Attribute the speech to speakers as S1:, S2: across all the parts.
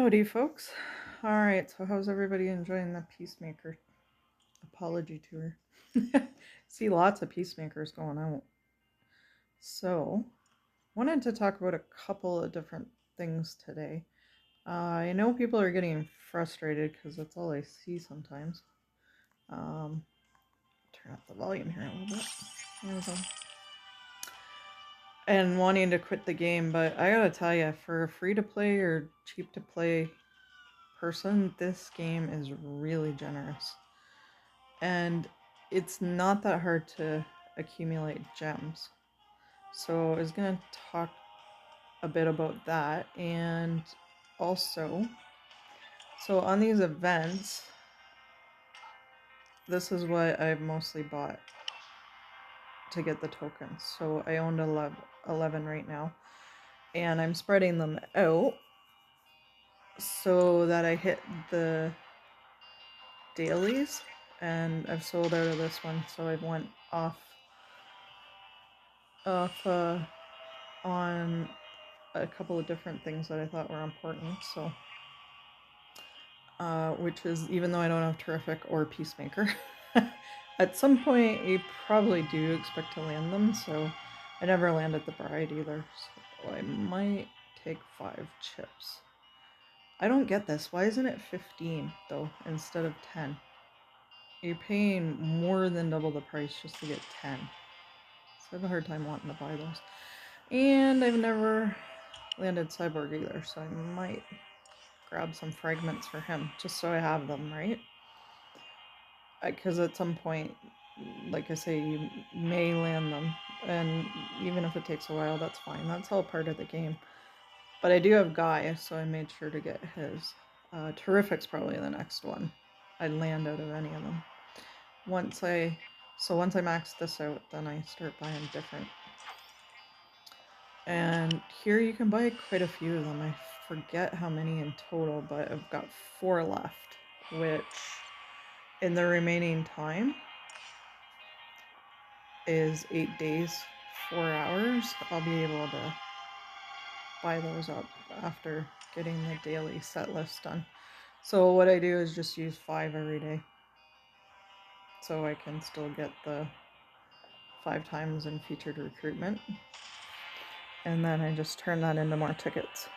S1: Howdy, folks. Alright, so how's everybody enjoying the Peacemaker apology tour? See lots of Peacemakers going out. So, wanted to talk about a couple of different things today. I know people are getting frustrated because that's all I see sometimes. Turn up the volume here a little bit. There we go. And wanting to quit the game, but I gotta tell you, for a free-to-play or cheap-to-play person, this game is really generous. And it's not that hard to accumulate gems. So I was going to talk a bit about that. And also, so on these events, this is what I've mostly bought to get the tokens. So I owned 11 right now. And I'm spreading them out so that I hit the dailies. And I've sold out of this one, so I've went off on a couple of different things that I thought were important. So, which is, even though I don't have Terrific or Peacemaker, at some point you probably do expect to land them. So I never landed the Bride either. So I might take 5 chips. I don't get this. Why isn't it 15 though instead of 10? You're paying more than double the price just to get 10. So I have a hard time wanting to buy those. And I've never landed Cyborg either, so I might grab some fragments for him, just so I have them, right? Because at some point, like I say, you may land them, and even if it takes a while, that's fine. That's all part of the game. But I do have Guy, so I made sure to get his. Terrific's probably the next one I'd land out of any of them. Once I max this out, then I start buying different. And here you can buy quite a few of them. I forget how many in total, but I've got 4 left, which in the remaining time is 8 days, 4 hours. I'll be able to buy those up after getting the daily set list done. So what I do is just use 5 every day, so I can still get the 5 times in featured recruitment. And then I just turn that into more tickets.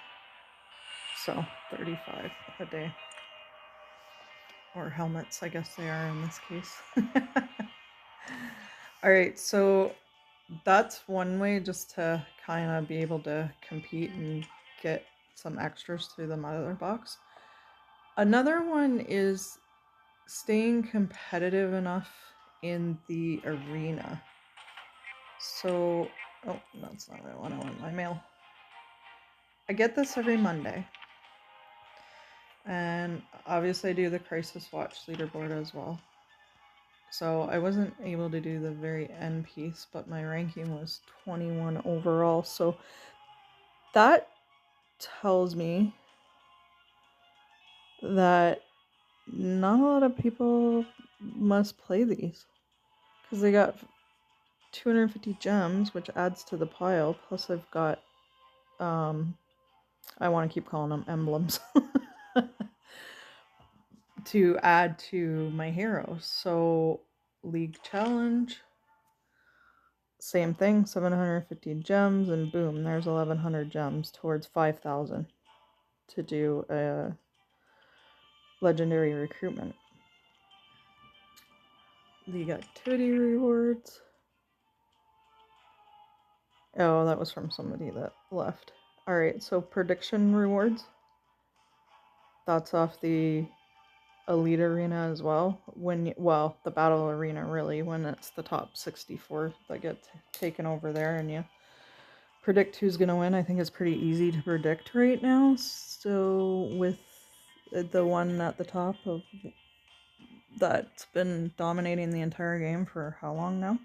S1: So 35 a day. Or helmets, I guess they are in this case. Alright, so that's one way just to kind of be able to compete and get some extras through the mother box. Another one is staying competitive enough in the arena. So, oh, that's not what I want. I want my mail. I get this every Monday. And obviously I do the Crisis Watch leaderboard as well. So I wasn't able to do the very end piece, but my ranking was 21 overall. So that tells me that not a lot of people must play these, because they got 250 gems, which adds to the pile. Plus I've got, I want to keep calling them emblems, to add to my heroes. So League Challenge, same thing, 750 gems, and boom, there's 1100 gems towards 5,000 to do a legendary recruitment. League activity rewards. Oh, that was from somebody that left. Alright, so prediction rewards. That's off the Elite Arena as well. Well, the Battle Arena, really, when it's the top 64 that get taken over there, and you predict who's going to win. I think it's pretty easy to predict right now. So with the one at the top of that's been dominating the entire game for how long now?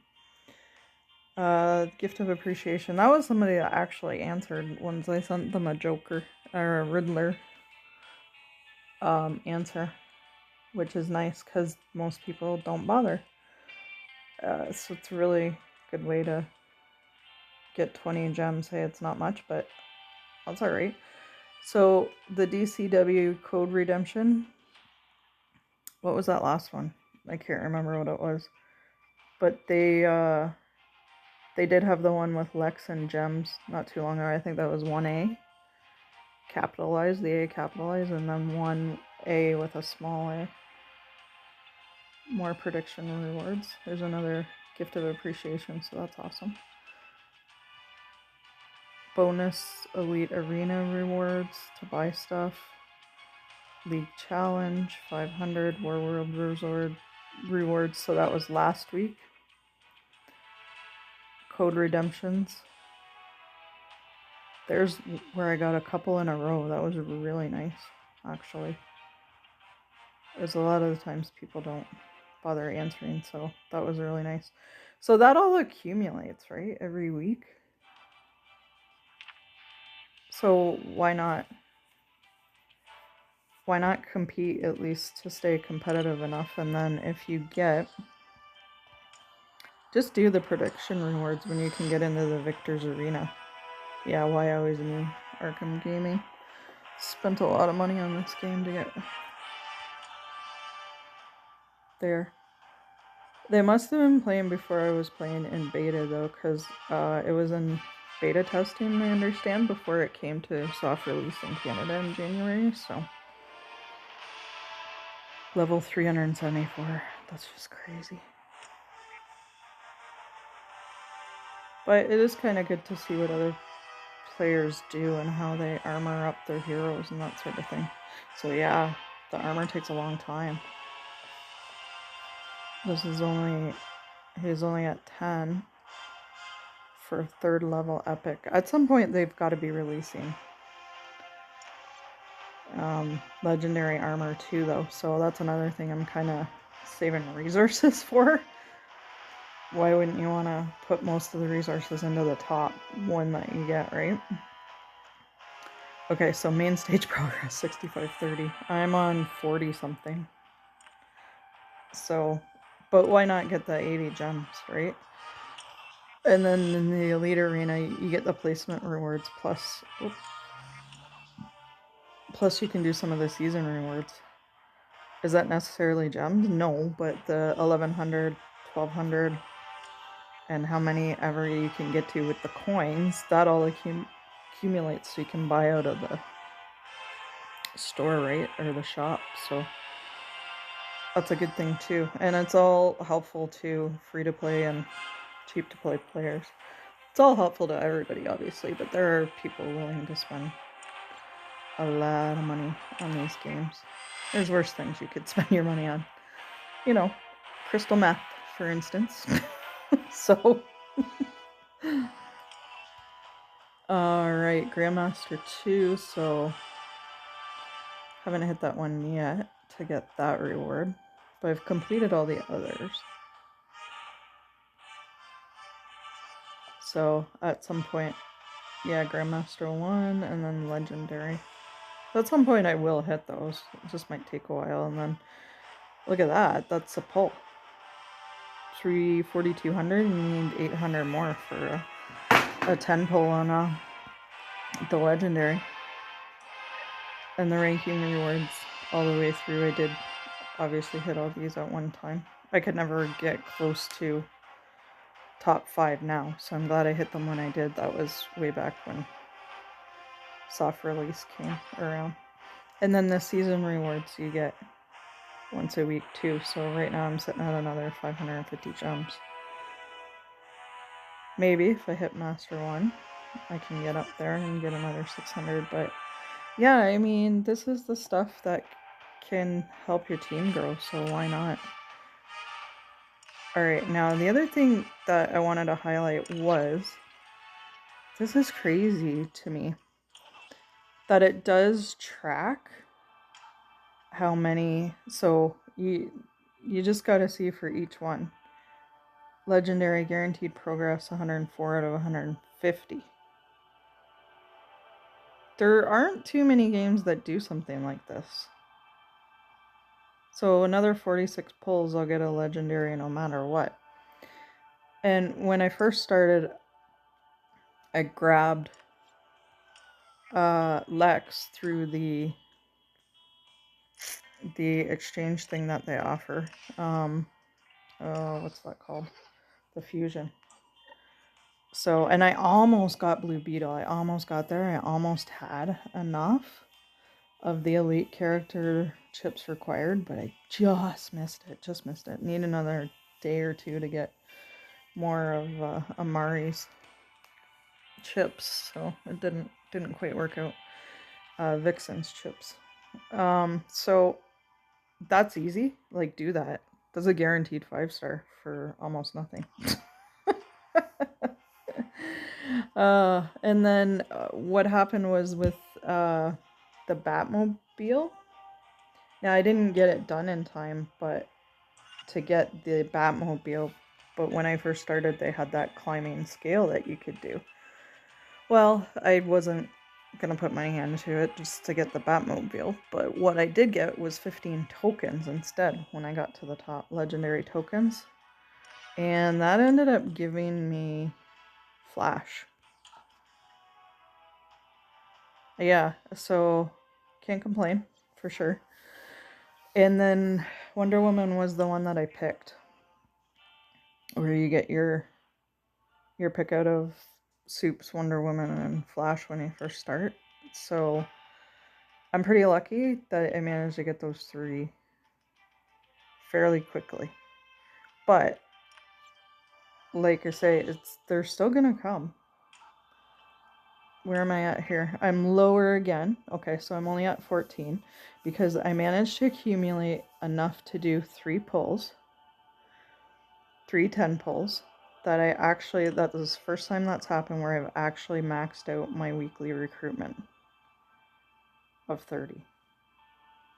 S1: Gift of Appreciation. That was somebody that actually answered once I sent them a Joker or a Riddler answer, which is nice because most people don't bother. So it's a really good way to get 20 gems. Hey, it's not much, but that's alright. So the DCW code redemption, what was that last one? I can't remember what it was. But they did have the one with Lex and Gems not too long ago. I think that was 1A capitalized, the A capitalized, and then 1A with a small a. More prediction rewards. There's another gift of appreciation, so that's awesome. Bonus elite arena rewards to buy stuff. League challenge 500 War World resort rewards, so that was last week. Code redemptions. There's where I got a couple in a row. That was really nice, actually. There's a lot of the times people don't bother answering, so that was really nice. So that all accumulates, right, every week. So why not compete at least to stay competitive enough? And then if you get, just do the prediction rewards when you can get into the Victor's Arena. Yeah, why always me? Arkham Gaming spent a lot of money on this game to get there. They must have been playing before I was playing in beta though, because it was in beta testing, I understand, before it came to soft release in Canada in January. So level 374, that's just crazy. But it is kind of good to see what other players do and how they armor up their heroes and that sort of thing. So yeah, the armor takes a long time. He's only at 10 for 3rd level epic. At some point they've got to be releasing legendary armor too though, so that's another thing I'm kind of saving resources for. Why wouldn't you want to put most of the resources into the top one that you get, right? Okay, so main stage progress 6530. I'm on 40 something. So, but why not get the 80 gems, right? And then in the elite arena you get the placement rewards plus you can do some of the season rewards. Is that necessarily gems? No, but the 1100, 1200, and how many ever you can get to with the coins, that all accumulates so you can buy out of the store, right? Or the shop. So that's a good thing too. And it's all helpful to free-to-play and cheap-to-play players. It's all helpful to everybody, obviously, but there are people willing to spend a lot of money on these games. There's worse things you could spend your money on. You know, crystal meth, for instance. So, alright, Grandmaster 2, so haven't hit that one yet to get that reward, but I've completed all the others. So, at some point, yeah, Grandmaster 1 and then Legendary. So at some point I will hit those. It just might take a while, and then look at that, that's a pull. 4,200, you need 800 more for a 10 pull on the Legendary. And the ranking rewards all the way through, I did obviously hit all these at one time. I could never get close to top 5 now, so I'm glad I hit them when I did. That was way back when soft release came around. And then the season rewards you get once a week too, so right now I'm sitting at another 550 gems. Maybe if I hit Master 1, I can get up there and get another 600, but yeah, I mean, this is the stuff that can help your team grow, so why not? Alright, now the other thing that I wanted to highlight was, this is crazy to me, that it does track how many, so you just gotta see for each one. Legendary guaranteed progress 104 out of 150. There aren't too many games that do something like this. So another 46 pulls, I'll get a legendary no matter what. And when I first started, I grabbed Lex through the exchange thing that they offer. What's that called? The fusion. So, and I almost got Blue Beetle. I almost got there. I almost had enough of the elite character chips required, but I just missed it. Just missed it. Need another day or two to get more of Amari's chips, so it didn't quite work out. Vixen's chips. So that's easy. Like, do that. That's a guaranteed 5-star for almost nothing. And then what happened was with the Batmobile. Now, I didn't get it done in time, but to get the Batmobile, but when I first started, they had that climbing scale that you could do. Well, I wasn't gonna put my hand to it just to get the Batmobile, but what I did get was 15 tokens instead when I got to the top, legendary tokens. And that ended up giving me Flash. Yeah, so can't complain for sure. And then Wonder Woman was the one that I picked, where you get your pick out of Soups, Wonder Woman, and Flash when you first start. So I'm pretty lucky that I managed to get those 3 fairly quickly. But like I say, they're still gonna come. Where am I at here? I'm lower again. Okay, so I'm only at 14 because I managed to accumulate enough to do 3 pulls, 3 10 pulls. That was the first time that's happened where I've actually maxed out my weekly recruitment of 30.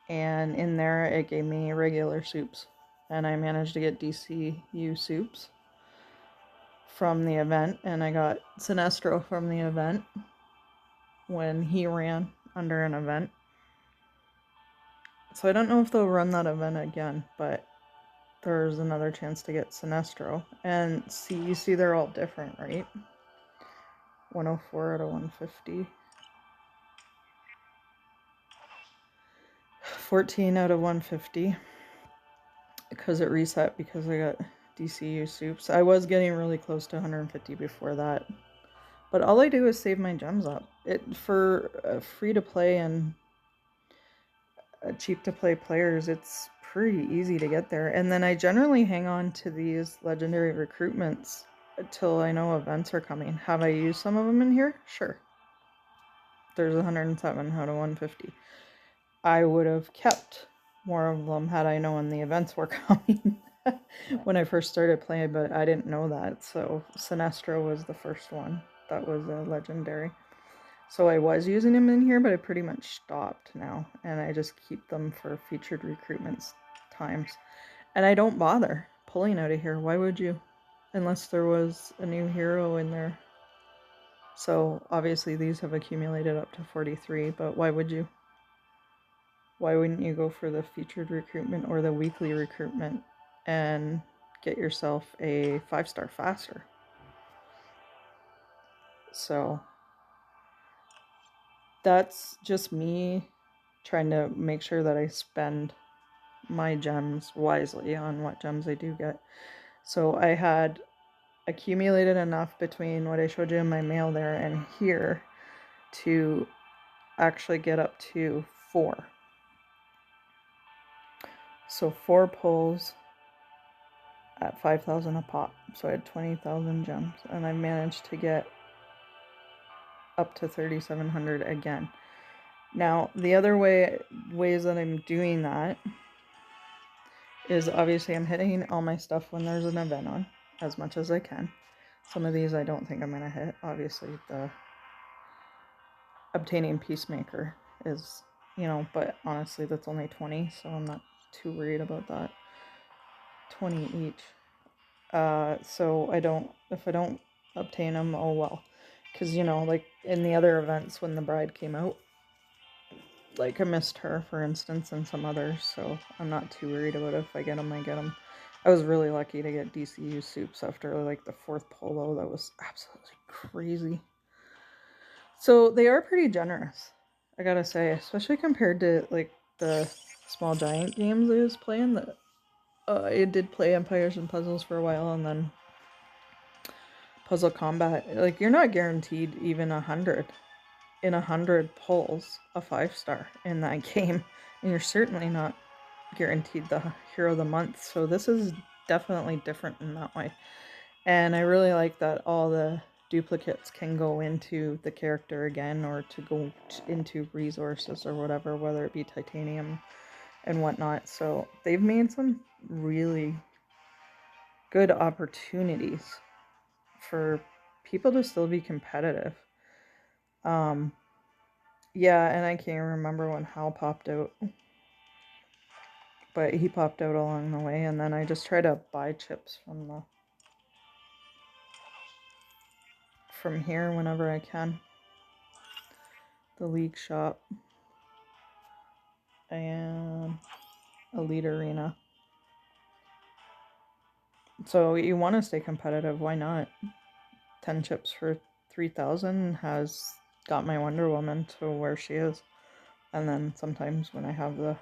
S1: And in there, it gave me regular Soups. And I managed to get DCU Soups from the event. And I got Sinestro from the event when he ran under an event. So I don't know if they'll run that event again, but there's another chance to get Sinestro. And you see they're all different, right? 104 out of 150. 14 out of 150. Because it reset because I got DCU Soups. I was getting really close to 150 before that. But all I do is save my gems up. For free to play and cheap to play players, it's pretty easy to get there. And then I generally hang on to these legendary recruitments until I know events are coming. Have I used some of them in here? Sure. There's 107 out of 150. I would have kept more of them had I known the events were coming when I first started playing, but I didn't know that. So Sinestro was the first one that was a legendary. So I was using him in here, but I pretty much stopped now, and I just keep them for featured recruitments times. And I don't bother pulling out of here. Why would you? Unless there was a new hero in there. So obviously these have accumulated up to 43, but why would you? Why wouldn't you go for the featured recruitment or the weekly recruitment and get yourself a 5-star faster? So that's just me trying to make sure that I spend my gems wisely on what gems I do get. So I had accumulated enough between what I showed you in my mail there and here to actually get up to 4. So 4 pulls at 5,000 a pop. So I had 20,000 gems, and I managed to get up to 3,700 again. Now, the other ways that I'm doing that is obviously I'm hitting all my stuff when there's an event on, as much as I can. Some of these I don't think I'm going to hit. Obviously, the obtaining Peacemaker is, but honestly, that's only 20, so I'm not too worried about that. 20 each. So if I don't obtain them, oh well. Because, like in the other events when the bride came out, like I missed her, for instance, and some others, so I'm not too worried about it. If I get them, I get them. I was really lucky to get DCU Soups after like the 4th pull, though. That was absolutely crazy. So they are pretty generous, I gotta say, especially compared to like the small giant games I was playing. That I did play Empires and Puzzles for a while, and then Puzzle Combat. Like you're not guaranteed even 100 in 100 pulls a 5-star in that game, and you're certainly not guaranteed the Hero of the Month. So this is definitely different in that way. And I really like that all the duplicates can go into the character again, or to go into resources or whatever, whether it be titanium and whatnot. So they've made some really good opportunities for people to still be competitive. Yeah, and I can't remember when Hal popped out, but he popped out along the way, and then I just try to buy chips from here whenever I can. The League Shop and Elite Arena. So you want to stay competitive, why not? 10 chips for 3,000 has got my Wonder Woman to where she is. And then sometimes when I have the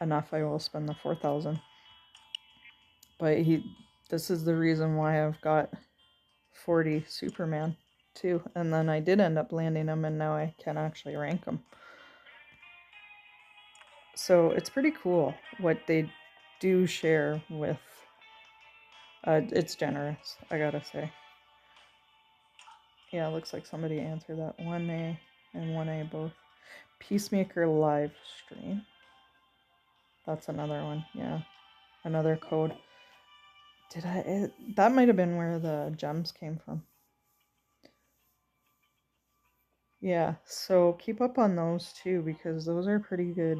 S1: enough, I will spend the 4,000. But this is the reason why I've got 40 Superman too. And then I did end up landing them, and now I can actually rank them. So it's pretty cool what they do share with. It's generous, I gotta say. Yeah, it looks like somebody answered that. 1A and 1A both. Peacemaker live stream. That's another one. Yeah, another code. That might have been where the gems came from. Yeah, so keep up on those too, because those are pretty good.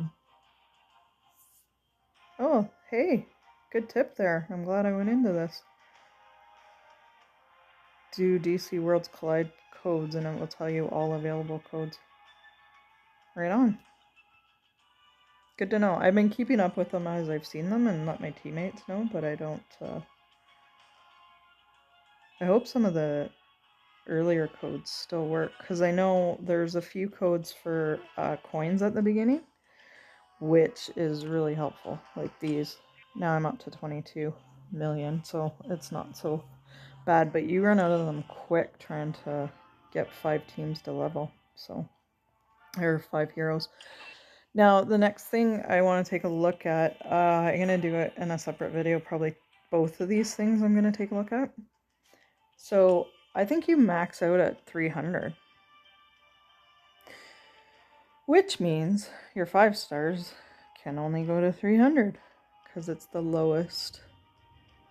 S1: Oh, hey, good tip there. I'm glad I went into this. Do DC Worlds Collide codes, and it will tell you all available codes. Right on. Good to know. I've been keeping up with them as I've seen them and let my teammates know, but I don't. I hope some of the earlier codes still work, because I know there's a few codes for coins at the beginning, which is really helpful, like these. Now I'm up to 22 million, so it's not so bad, but you run out of them quick trying to get 5 teams to level, so, or 5 heroes. Now the next thing I want to take a look at, I'm going to do it in a separate video, probably both of these things I'm going to take a look at. So I think you max out at 300, which means your 5 stars can only go to 300, because it's the lowest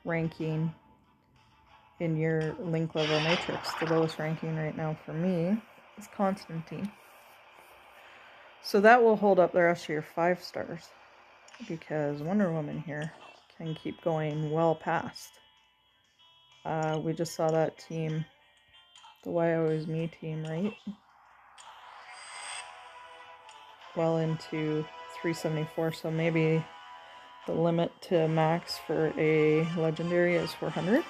S1: ranking in your link level matrix. The lowest ranking right now for me is Constantine. So that will hold up the rest of your 5 stars, because Wonder Woman here can keep going well past. We just saw that team, the Why Always Me team, right? Well into 374, so maybe the limit to max for a legendary is 400.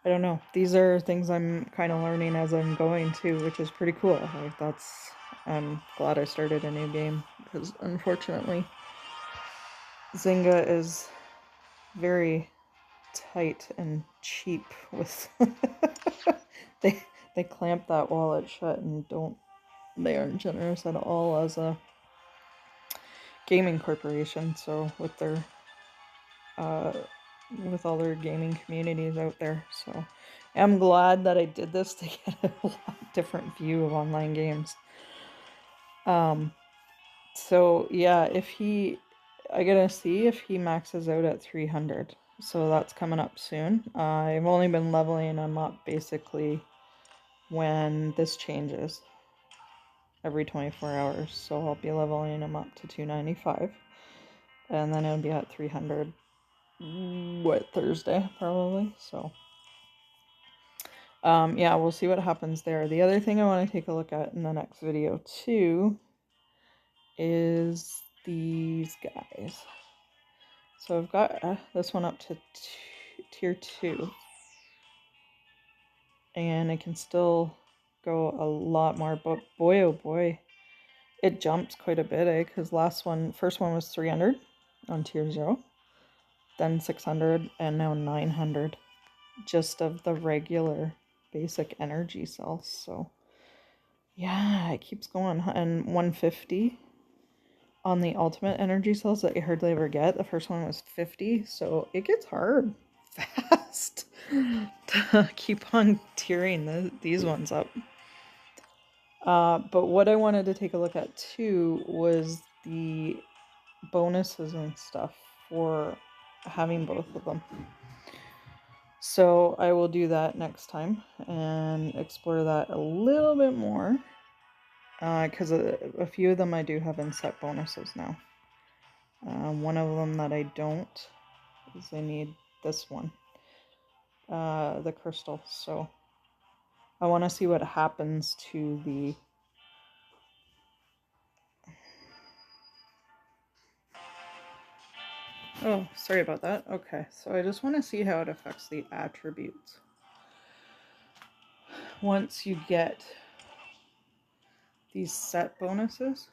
S1: I don't know. These are things I'm kind of learning as I'm going too, which is pretty cool. Like I'm glad I started a new game, because unfortunately Zynga is very tight and cheap with they clamp that wallet shut and they aren't generous at all as a gaming corporation. So with their with all their gaming communities out there, so I'm glad that I did this to get a lot different view of online games. So yeah, I gotta see if he maxes out at 300. So that's coming up soon. I've only been leveling him up basically when this changes every 24 hours. So I'll be leveling him up to 295. And then it'll be at 300, Thursday probably. So yeah, we'll see what happens there. The other thing I want to take a look at in the next video too is these guys. So I've got this one up to tier 2. and it can still go a lot more, but boy oh boy, it jumps quite a bit, because first one was 300 on tier 0, then 600, and now 900 just of the regular basic energy cells. So yeah, it keeps going. And 150 on the ultimate energy cells that you hardly ever get. The first one was 50, so it gets hard fast to keep on tiering these ones up. But what I wanted to take a look at too was the bonuses and stuff for having both of them. So I will do that next time and explore that a little bit more, because a few of them I do have in set bonuses now. One of them that I don't is I need this one, the crystal. So I want to see what happens to the oh, sorry about that. Okay, so I just want to see how it affects the attributes once you get these set bonuses.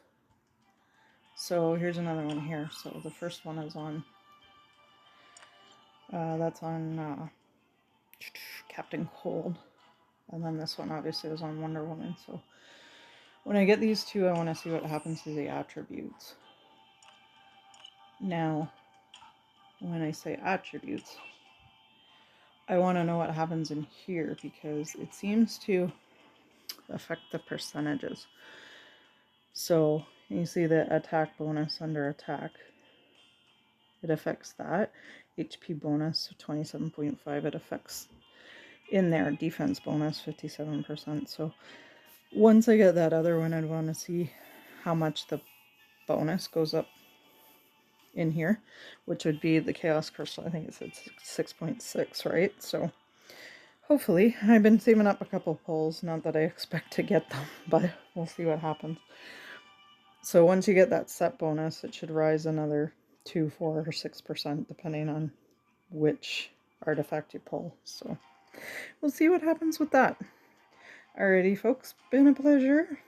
S1: So here's another one here. So the first one is on that's on Captain Cold, and then this one obviously is on Wonder Woman. So when I get these two, I want to see what happens to the attributes. Now, when I say attributes, I want to know what happens in here, because it seems to affect the percentages. So you see the attack bonus under attack, it affects that. HP bonus 27.5, it affects in there. Defense bonus 57%. So once I get that other one, I'd want to see how much the bonus goes up in here, which would be the Chaos Crystal. I think it said 6.6, right? So hopefully, I've been saving up a couple pulls, not that I expect to get them, but we'll see what happens. So once you get that set bonus, it should rise another 2, 4, or 6%, depending on which artifact you pull. So we'll see what happens with that. Alrighty, folks, been a pleasure,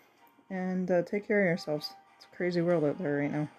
S1: and take care of yourselves. It's a crazy world out there right now.